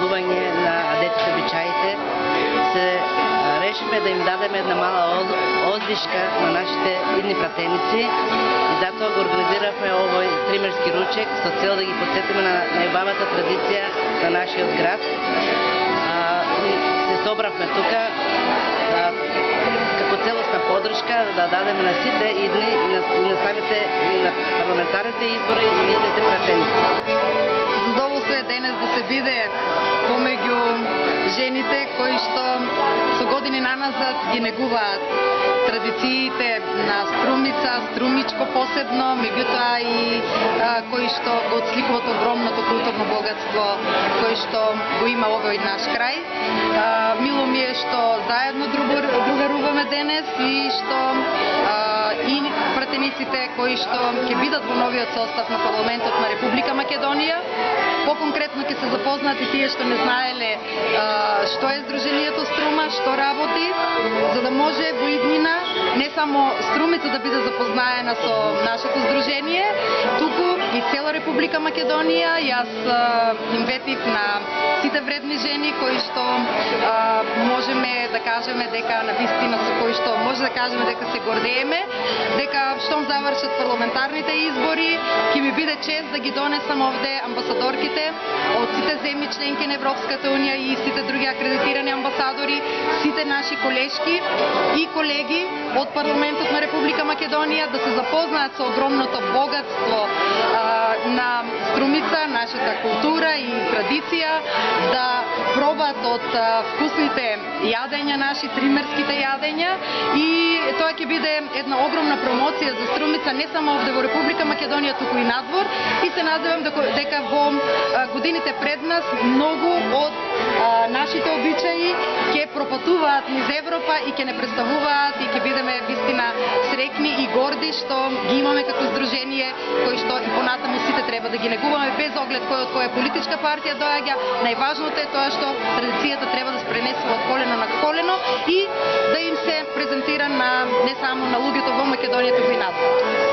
негување на деците обичаите, се решивме да им дадеме една мала оздишка на нашите идни пратеници и затоа го организиравме овој стримерски ручек со цел да ги подсетиме на најубавата традиција на нашиот град. Се собравме тука како целосна подршка да дадеме на сите идни и на самите и на парламентарните избори и идните пратеници. Задоволство е денес да се биде помеѓу жените кои што со години наназад ги негуваат традициите на Струмица, Струмичко посебно, меѓутоа и кои што го отсликуваат огромното културно богатство кои што го има овој наш крај. Мило ми е што заедно другаруваме денес и што и пратениците кои што ќе бидат во новиот состав на парламентот на Република Македонија. По-конкретно ќе се запознаат и тие што не знаеле што е Сдруженијето Струма, што работи, за да може во иднина не само Струмица да биде запознаена со нашето здружение, туку и цела Република Македонија. Јас им ветив на сите вредни жени кои што можеме да кажеме дека на вистина со кои што може да кажеме дека се гордееме, дека штом завршат парламентарните избори, ќе ми биде чест да ги донесам овде амбасадорките од сите земји членки на Европската унија и сите други акредитирани амбасадори, сите наши колешки и колеги од парламентот на Република Македонија да се запознаат со огромното богатство на Струмица, нашата култура и традиција, да пробат од вкусните јадења наши, тримерските јадења, и тоа ќе биде една огромна промоција за Струмица не само овде во Република Македонија, туку и надвор, и се надевам дека во годините пред нас многу од нашите обичаи ќе пропатуваат низ Европа и ќе не представуваат и ќе бидеме вистина среќни и горди што ги имаме како здружение кои што и понатаму сите треба да ги негуваме без оглед кој од која политичка партија доаѓа. Најважното е тоа што традицијата треба да се пренесува од колено на колено и да им се презентира на не само на луѓето во Македонија, туку и надвор.